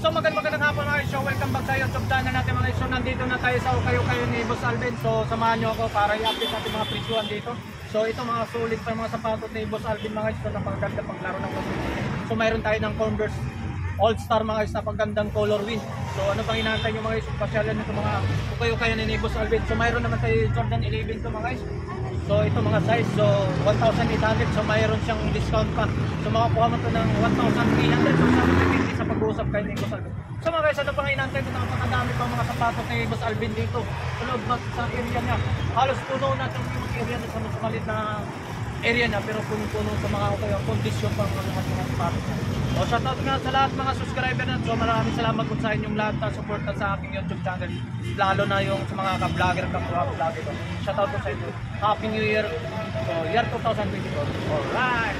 So magandang hapon mga guys. So welcome back sa YouTube channel natin mga guys. So nandito na tayo sa Ukayo-Kayo ni Boss Alvin. So samahan nyo ako para i-update natin mga presyuhan dito. So ito mga sulit pa mga sapatos ni Boss Alvin mga guys. So napakaganda paglaro ng basketball. So mayroon tayo ng Converse All-Star mga guys, napagandang colorway. So ano pang inaantay nyo mga guys? Pasyalan nito mga Ukayo-Kayo ni Boss Alvin. So mayroon naman tayo Jordan 11 to mga guys. So ito mga size, so 1,800, so mayroon siyang discount pa. So makakuha mo ito ng 1,300, so 750 sa pag-uusap kayo ni Boss Alvin. So mga guys, ano pang inaantay ko, napakadami pa mga sapatos ni Boss Alvin dito sa loob sa area niya. Halos puno na itong area niya sa malit na area niya, pero puno sa mga kondisyon pa mga sapatos niya. O shoutout nga sa lahat mga subscriber na. So maraming salamat po sa inyong lahat na support sa aking YouTube channel. Lalo na yung sa mga ka-vlogger, ka-vlogger. Shoutout po sa inyo. Happy New Year. So year 2024. Alright!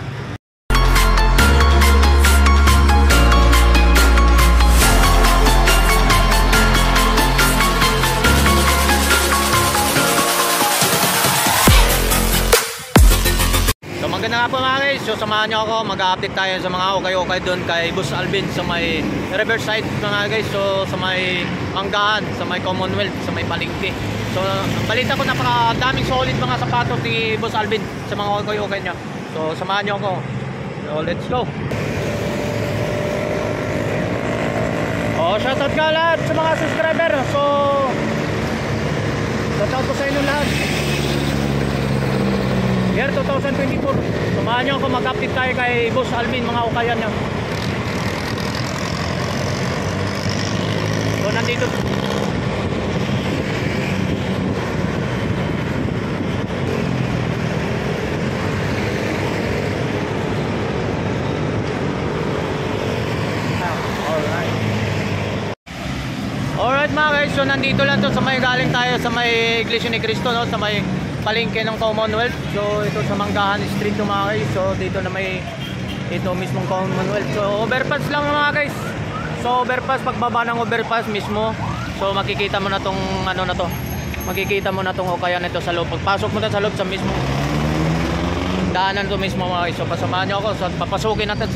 So maganda nga po mga guys, so samahan nyo ako, mag-update tayo sa mga ukay-ukay doon kay Boss Alvin sa may Riverside mga guys. So sa may Manggahan, sa may Commonwealth, sa may Palengke. So balita ko napakadaming solid mga sapatos ni Boss Alvin sa mga ukay-ukay niya. So samahan nyo ako. So let's go. Oh, shoutout ka lahat sa mga subscriber. So shoutout ko sa inyo lahat. Year 2024. Samahan nyo ako, mag-update tayo kay Boss Alvin, mga ukayan nyo. So nandito. Alright mga guys, so nandito lang to sa may galing tayo sa may Iglesia ni Cristo, no? Sa may Palengke ng Commonwealth. So ito sa Manggahan Street to mga guys. So dito na may ito mismong Commonwealth. So overpass lang mga guys. So overpass, pagbaba ng overpass mismo. So makikita mo na tong ano na to. Makikita mo na tong ukayan nito sa loob. Pagpasok mo na sa loob sa mismo daanan to mismo mga guys. So pasamahan nyo ako. So papasukin natin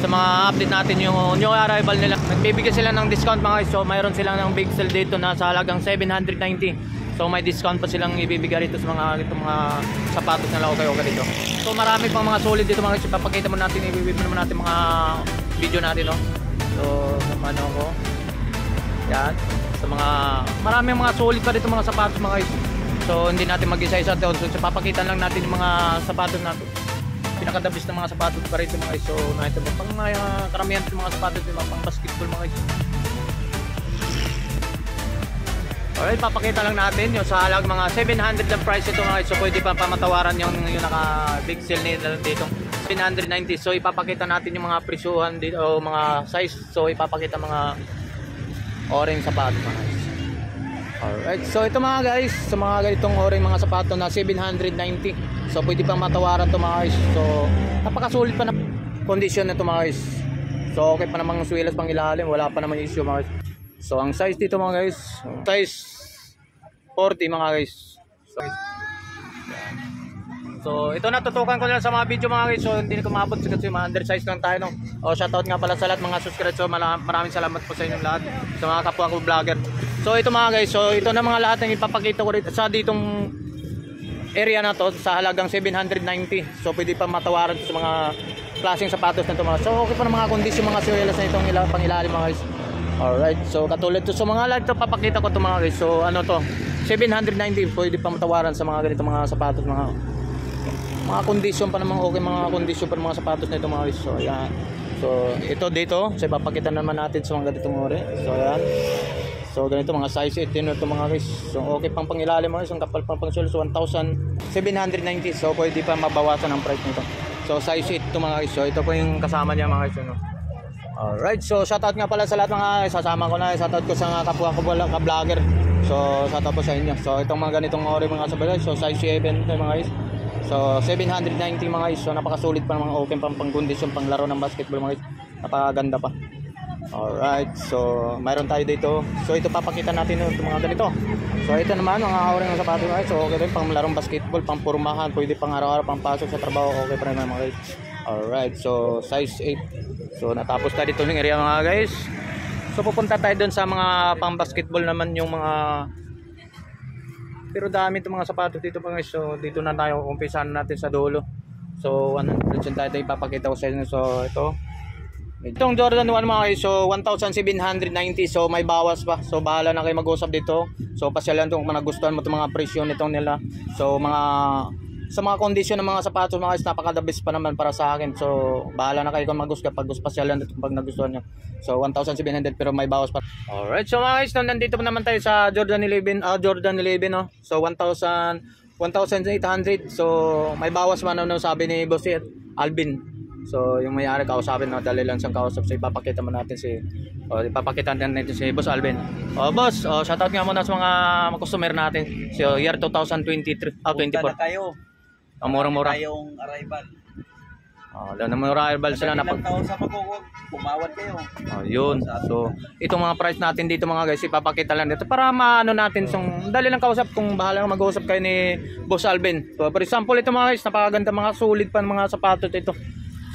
sa mga update natin yung new arrival nila. Nagbibigay sila ng discount mga guys. So mayroon silang ng big sale dito na sa halagang 790. So may discount pa silang ibibigay dito sa mga sapatos na ukay-ukay dito. So marami pang mga solid dito mga guys. Papakita mo natin, i-review naman natin mga video natin, no. So ano ko. Yan. Sa mga maraming mga solid pa dito mga sapatos mga guys. So hindi natin mag-isa-isa ito. So papakita lang natin yung mga sapatos natin. Pinakadabis na mga sapatos pa rito mga guys. So nakita mo pang karamihan ng mga sapatos dito, pang basketball mga guys. Alright, papakita lang natin yung sa halag mga 700 ang price ito mga guys. So pwede pa pamatawaran yung naka big sale nila dito 790. So ipapakita natin yung mga presyuhan dito o mga size. So ipapakita mga orange sapatos mga guys. Alright, so ito mga guys, sa mga ganitong orange mga sapatos na 790. So pwede pang matawaran to mga guys. So napakasulit pa na condition na to mga guys. So okay pa namang swilas pang ilalim, wala pa namang issue mga guys. So ang size dito mga guys, size 40 mga guys. So ito natutukan ko lang sa mga video mga guys. So hindi ko maabot kasi mga undersize lang tayo, no. O shoutout nga pala sa lahat mga subscribers. So maraming salamat po sa inyong lahat, sa mga kapwa ko vlogger. So ito mga guys, so ito na mga lahat ng ipapakita ko rito sa ditong area na to sa halagang 790. So pwede pa matawaran sa mga klaseng sapatos na ito mga. So okay pa ng mga kondisyon mga swelas na itong pang ilalim mga guys. Alright, so katulad to sa mga live to papakita ko to mga guys. So ano to, 790 pwede pa matawaran sa mga ganito mga sapatos, mga kondisyon pa namang okay, mga kondisyon pa ng mga sapatos na ito mga guys. So ayan, so ito dito, so ipapakita naman natin sa mga ganitong ori. So ayan, so ganito mga size 18 ito mga guys. So okay pang pangilalim mga guys, ang kapal pang pangsulo. So 1,790, so pwede pa mabawasan ang price nito. So size 8 ito mga guys. So ito po yung kasama niya mga guys, no? Alright, so shoutout nga pala sa lahat mga sasama ko na, shoutout ko sa mga kapwa ko ka-vlogger. So shoutout po sa inyo. So itong mga ganitong ori mga sabay, so size 7 mga guys. So 790 mga guys. So napakasulit pa ng mga open pang kondisyon pang laro ng basketball mga guys. Napakaganda pa. Alright, so mayroon tayo dito. So ito papakita natin yung mga ganito. So ito naman mga ori ng sapatos mga guys. So okay rin pang larong basketball, pang purmahan, pwede pang araw-araw pang pasok sa trabaho, okay pa rin mga guys. Alright, so size 8. So natapos tayo dito ng area mga guys. So pupunta tayo doon sa mga pang basketball naman yung mga, pero dami itong mga sapatos dito mga guys. So dito na tayo, umpisahan natin sa dulo. So 100 tayo ipapakita ko sa inyo. So itong Jordan 1 mga guys, so 1,790. So may bawas pa. So bahala na kayo mag-usap dito. So pasyalan kung nagustuhan mo itong mga presyo nitong nila. So sa mga kondisyon ng mga sapatos mga guys, napaka-the best pa naman para sa akin. So bahala na kayo kung magustuhan, pag pasyalan dito pag nagustuhan nyo. So 1,700 pero may bawas pa. Alright, so mga guys, nandito naman tayo sa Jordan 11, no. So 1,800. So may bawas man ano, sabi ni Boss Alvin. So yung may-ari kausapin, no, dali lang siyang kausap. So ipapakita mo natin ipapakita natin si Boss Alvin. Boss, shoutout nga muna sa mga customer natin. So year 2023, 24. Punta na kayo. Murang-mura. Tayong arrival. Alam na mga arrival sila na pag kausap ako, pumawad kayo. yun. So itong mga price natin dito mga guys, ipapakita lang dito para maano natin dali lang kausap kung bahala lang mag-usap kayo ni Boss Alvin. So for example, ito mga guys, napakaganda, mga solid pa ng mga sapatos ito.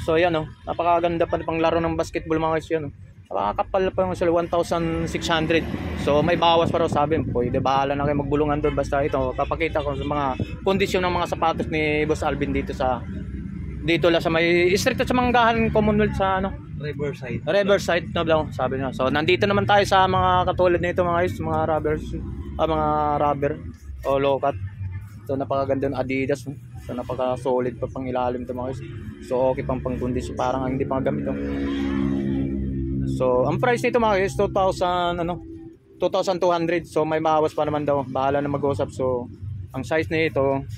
So yan, napakaganda pa pang laro ng basketball mga guys yan. Napakakapal pa yung sila, 1,600. So may bawas pa raw, sabi. Pwede bahala na kayo magbulungan doon. Basta ito, papakita ko sa mga kondisyon ng mga sapatos ni Boss Alvin dito lang sa may street sa Manggahan Commonwealth sa Riverside no daw, sabi niya. So nandito naman tayo sa mga katulad nito mga guys, mga rubber o low-cut. So napakaganda ng Adidas, no? So napaka solid pa pang ilalim to mga guys. So okay pang kondisyon, parang hindi pa gamit to. So ang price nito mga guys 2,200. So may bawas pa naman daw, bahala na mag-usap. So ang size nito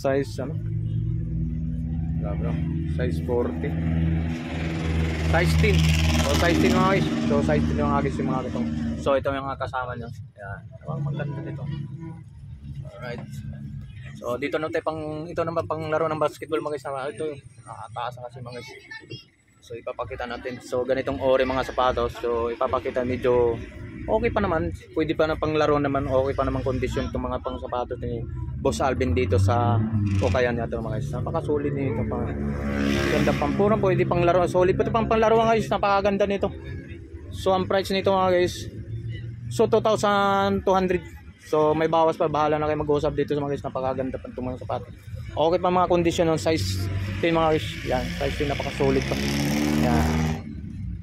size size 40, size 10 o size 10 mga guys. So size 10 mga guys yung mga itong. So ito yung mga kasama nyo. Yan, maganda nito. Alright. So dito na tayo ito naman pang laro ng basketball mga guys. Ito yung nakataas kasi mga guys. So ipapakita natin. So ganitong ori mga sapatos. So ipapakita, medyo okay pa naman. Pwede pa na pang laro naman. Okay pa naman kondisyon itong mga pang sapatos ni Boss Alvin dito sa Okayan niya ito mga guys. Napaka-solid nito, ganda pang purang pwede pang laro. Solid pa ito pang laro mga guys. Napakaganda nito. So ang price nito mga guys, so 2,200. So may bawas pa, bahala na kayo mag-usap dito sa mga guys. Napakaganda pa itong mga sapatos. Okay pa mga kondisyon ng size 10 mga guys. Yan, size 10, napaka-solid pa. Yan.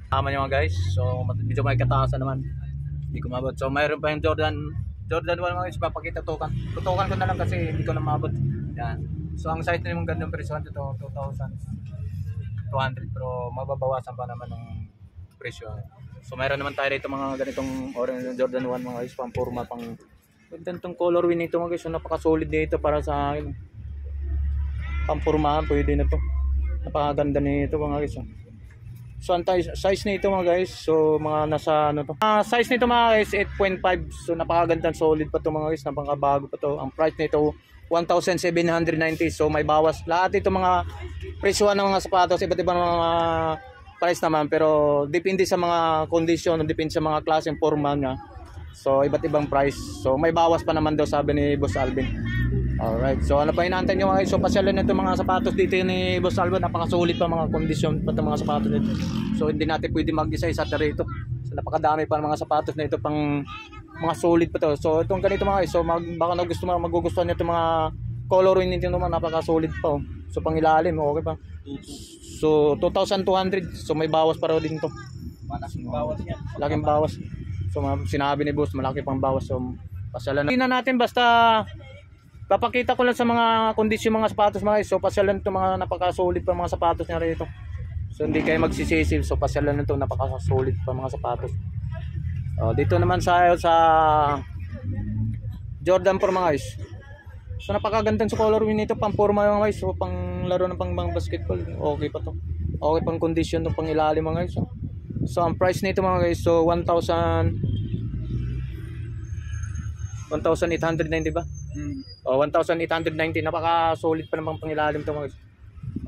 Tama nyo mga guys. So medyo may kataasan naman. Hindi ko mabot. So mayroon pa yung Jordan 1 mga guys, papakita tutukan ko na lang kasi hindi ko na mabot. Yan. So ang size na yung gandang presyo ito 2,200 pero mababawasan pa naman ng presyo. So mayroon naman tayo dito mga ganitong orange Jordan 1 mga guys, pang forma, pang ganitong colorway nito mga guys. So napaka-solid nito para sa akin. Pang formahan pwede na to. Napakaganda nito mga guys. So ang size nito mga guys, so mga nasa ano to. Size nito mga guys 8.5. So napakaganda, solid pa to mga guys, napakabago pa to. Ang price nito 1,790. So may bawas. Lahat ito mga presyohan ng mga sapatos, iba't ibang mga price naman, pero depende sa mga kondisyon, depende sa mga klaseng forma niya. So iba't ibang price. So may bawas pa naman daw, sabi ni Boss Alvin. Alright, so ano pa inaantay nyo mga guys? So pasyalan na itong mga sapatos dito ni Boss Alvin. Napakasulit pa mga kondisyon pa itong mga sapatos nito. So hindi natin pwede mag-isa-isa rito. So napakadami pa ng mga sapatos na ito, pang mga solid pa to. So itong ganito mga guys, so baka magugustuhan nyo itong mga color nito naman, napakasulit pa. So pang ilalim, okay pa. So 2,200. So may bawas pa raw din to. Malaking bawas yan. Malaking bawas. So sinabi ni Boss, malaki pang bawas. So pasyalan na natin, basta papakita ko lang sa mga kondisyon mga sapatos mga guys. So pasyalan ito, mga napaka-solid pa mga sapatos niya rito. So hindi kayo magsisisi. So pasyalan nito, napaka-solid pa mga sapatos. Dito naman sa Jordan 4 mga guys. So napakagandang sa colorway nito, pang forma mga guys. So pang laro ng pang basketball, okay pa to. Okay pang kondisyon ng pang ilalim mga guys. So ang price nito mga guys, so 1,890 ba? 1,890. Napaka-solid pa naman pangilalim ito mga guys.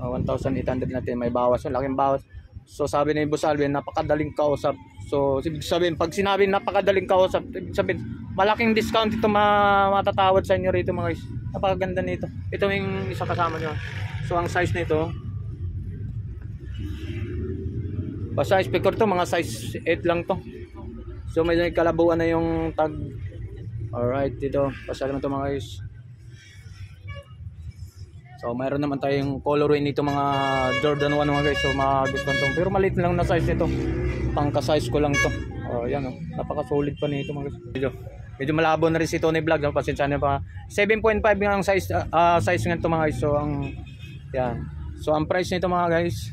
1,890, may bawas, laking bawas. So sabi ni Boss Alvin, napakadaling kausap. So sabihin, pag sinabi napakadaling kausap, sabihin malaking discount ito matatawad sa inyo rito mga guys. Napakaganda nito. Ito yung isa kasama nyo. So ang size nito Basta speaker to, mga size 8 lang to. So may kalabuan na yung tag. Alright, dito. Pasal naman to mga guys. So mayroon naman tayong colorway nito mga Jordan 1 mga guys. So magustuhan to. Pero maliit lang na size ito. Pangka-size ko lang to. Oh, yan oh. Napaka-solid pa nito mga guys. Medyo malabo na rin si Tony Vlog. Pasensya na pa. 7.5 nga ang size size nga to mga guys. So ang yan. So ang price nito mga guys.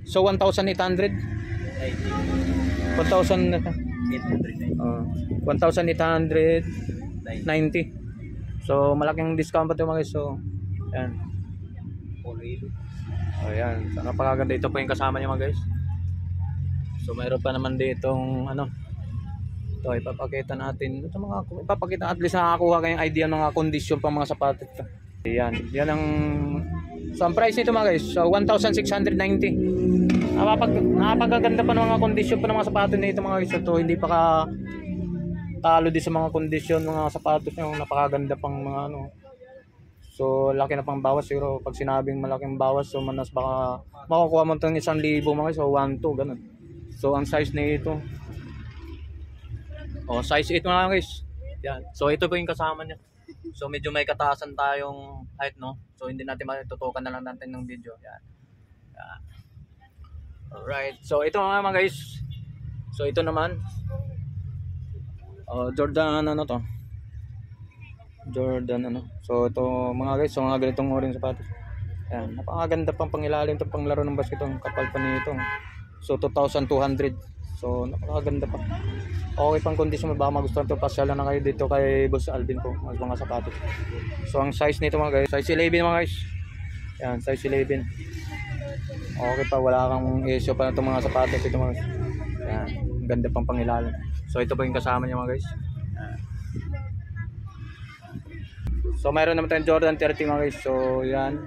So 1,800. 1,890. 1,890. So malaking discount pa ito mga guys. So yan. Oh yan. So napakaganda, ito po yung kasama niya mga guys. So mayroon pa naman ditong ano. Ito ipapakita natin. Ito mga ipapakita, at least nakakakuha kayong idea ng mga condition pang mga sapatos ito. Yan. Yan ang so ang price nito mga guys. So 1,690. Napakaganda pa ng mga kondisyon pa ng mga sapatos nito mga guys. Ito hindi pa talo din sa mga kondisyon ng mga sapatos niya. Napakaganda pang mga ano. So laki na pang bawas. Pero pag sinabing malaking bawas, so manas baka makukuha mo itong 1,000 mga guys. So 1,2 ganun. So ang size nito, size 8 mga guys. Yan. So ito po yung kasama niya. So medyo may kataasan tayong height, no. So hindi natin matutukan na lang natin ng video. Yan. Yan. Alright. So ito mga guys. So ito naman. Jordan ano to? Jordan ano. So ito mga guys, so mga ganitong oring sapatos. Yan, napakaganda pang pangilalim itong panglaro ng basket, ang kapal pa nito. So 2,200. So napakaganda pa. Okay pang kondisyon, baka magustuhan to, pasyalan na kayo dito kay Boss Alvin ko, mga sapatos. So ang size nito mga guys, size 11 mga guys. Yan, size 11. Okay pa, wala kang issue pa na itong mga sapatos ito mga guys. Yan, ganda pang pangilalim. So ito pa yung kasama niya mga guys. Yan. So mayroon naman tayong Jordan 30 mga guys. So yan.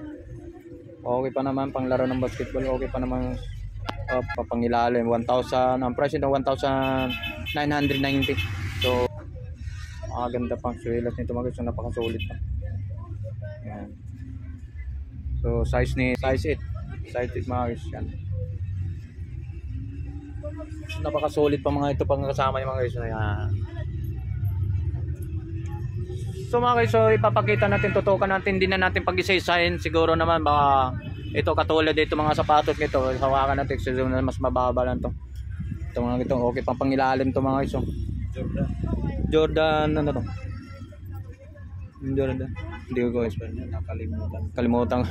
Okay pa naman pang laro ng basketball. Okay pa naman papangilalim. 1,000. Ang price nito 1,990. So ganda pang suelas nito mga guys. So napakasulit pa. Yan. So size 8. Size 8 mga guys. Yan. So, napakasulit pa mga ito pang kasama yung mga guys. Yan. So mga guys, so ipapakita natin, tutukan natin, din na natin pag-isa-isahin. Siguro naman baka ito katulad dito mga sapatos nito, hawakan natin so mas mababa lang to. Ito mga ito, okay pang pangilalim to mga guys. So, Jordan ano to? Jordan. Hindi ko guys, nakalimutan.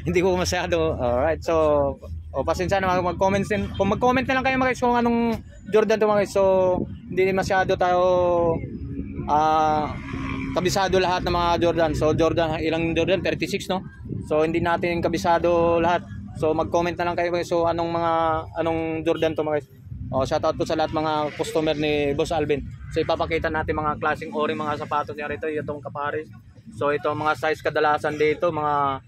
Hindi ko masyado. Alright, so pasensya na mag-comment din. Kung mag-comment na lang kayo mga guys kung anong Jordan to mga guys. So hindi masyado tayo kabisado lahat ng mga Jordan. So Jordan, ilang Jordan? 36 no? So hindi natin kabisado lahat. So mag-comment na lang kayo guys. So anong Jordan to mga guys. Shoutout po sa lahat mga customer ni Boss Alvin. So ipapakita natin mga klaseng ori mga sapatos niya rito, itong kapares. So ito mga size kadalasan dito, mga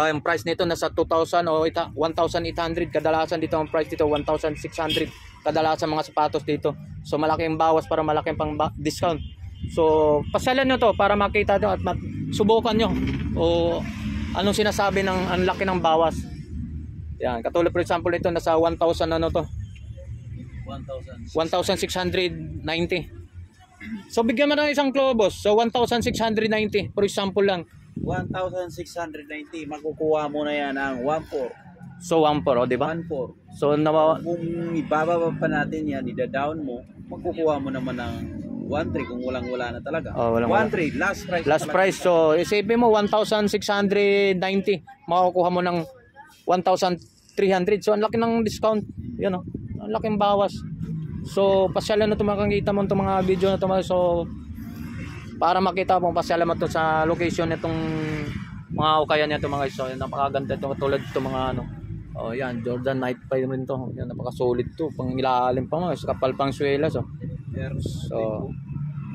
yung price nito nasa 2,000 o 1,800 kadalasan dito, ang price dito 1,600 kadalasan mga sapatos dito. So malaking bawas para malaking pang discount. So pasyalan nyo to para makita nyo at subukan nyo o anong sinasabi ng ang laki ng bawas. Yan, katulad for example ito nasa 1,000 ano to, 1,690. So bigyan mo ng isang klobos. So 1,690 for example lang. 1,690, makukuha mo na yan ang 1,400. So 1,400 di ba? 1,400. So kung ibababa pa natin yan, ida-down mo, makukuha mo naman ng 1,300 kung walang-wala na talaga. 1,300 last price. Last price. So isipin mo 1,690, makukuha mo ng 1,300. So ang laki ng discount. Yan oh. Ang laking bawas. So pasyalan na tumakita mo itong mga video na ito. So para makita mo, pasyalan mo ito sa location nitong mga ukayan niya ito mga guys. So napakaganda ito, tulad ito mga ano. Yan, Jordan Night 5 rin ito. Yan, napakasolid ito. Pang ilalim pa mga, kapal pang suelas. So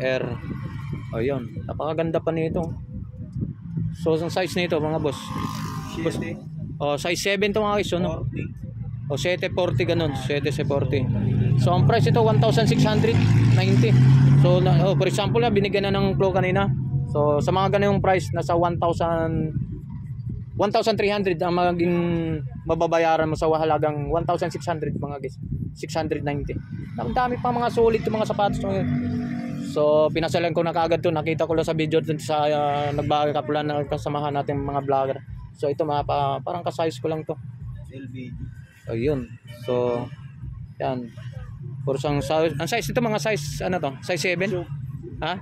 Air. Yun, napakaganda pa nito. So ang size nito mga boss. Size 7 ito mga guys. No? 740 ganun, 740. So ang price ito 1,690. So for example, binigyan na ng clue kanina. So sa mga ganung price nasa 1,400 1,300 ang magiging mababayaran mo sa halagang 1,600 mga guys. 690. Ang dami pa mga solid yung mga sapatos ngayon. So pinasalan ko na kaagad to, nakita ko lang sa video dun sa nagbaga na kasamahan natin mga vlogger. So ito mga parang ka-size ko lang to. LBG. Ayun. So yan. For ang size ito mga size ano to? Size 7? Ha?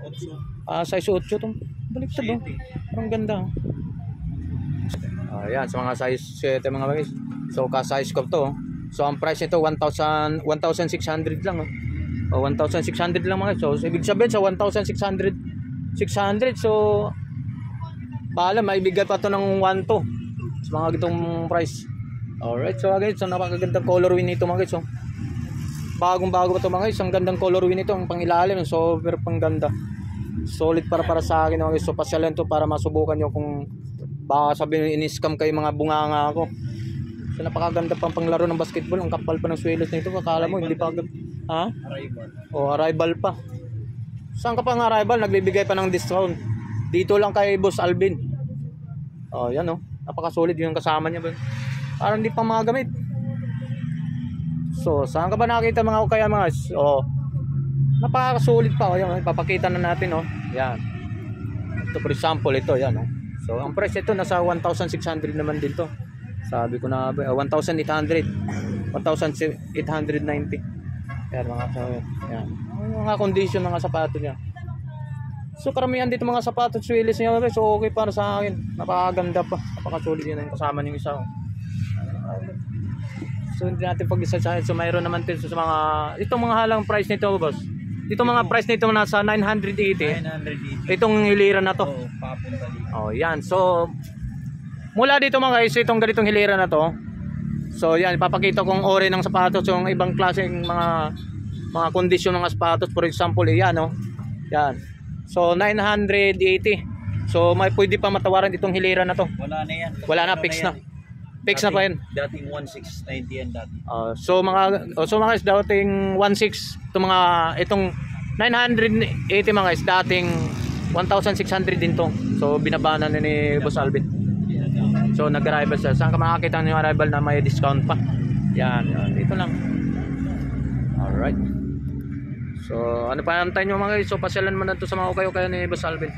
Size 8 to. Baliktad oh. Parang ganda. Ayan, sa mga size 7 mga guys. So ka-size ko to. So ang price nito 1,600 lang oh. O 1,600 lang mga. So ibig sabihin sa 1,600 so pala maibigay pa to ng 1 to sa mga gitong price. Alright, so guys, so napakagandang colorway nito mga guys. So bagong-bago pa to mga guys. Ang gandang colorway nito, ang pangilalim, super pangganda. Solid para sa akin mga guys. So pasyalan to para masubukan nyo kung baka sabihin in-scam kayo mga bunganga ako. So napakaganda pang panglaro ng basketball. Ang kapal pa ng swelos nito. Akala mo hindi pa ha? Arrival. O arrival pa. Saan ka pang arrival? Nagbibigay pa ng discount. Dito lang kay Boss Alvin. Oh, yan oh. Napaka-solid yung kasama niya ba. Parang hindi pa magagamit. So, saan ka ba nakita mga kaya mga oh. Napaka-solid pa oh. Yan, ipapakita na natin oh. Yan. Ito for example ito, yan oh. So, ang price ito nasa 1,600 naman din to. Sabi ko na 1,800. 1,890. Yan mga sapatos. Yan. Mga condition mga sapatos niya. So karamihan dito mga sapatos swilis niya, so okay para sa akin. Napakaganda pa. Napakasulit yun ang kasama ng isa. So hindi natin pag-isa sa so mayroon naman din sa mga itong mga halang price nito, boss. Itong mga price nito nasa 980. Itong hilira na to. Papunta dito. Oh, yan. So mula dito mga guys, itong ganitong hilira na to. So yan, ipapakita kong ori ng sapatos, yung ibang klaseng mga kondisyon ng sapatos. For example, yan oh. Yan. So 980. So may pwede pa matawaran itong hilera na to. Wala na yan. Wala na, fix na. Fix na pa yan. Dating 1,690 yan dati. So mga guys, dating 1,600 itong 980 mga guys, dating 1,600 din to. So binabana na ni Boss Alvin. So nag-arrival siya. Saan ka makakita ng arrival na may discount pa? Yan, dito lang. Alright. So ano pa antay nyo mga guys? So pasyalan mo na to sa mga kayo ni Boss Alvin.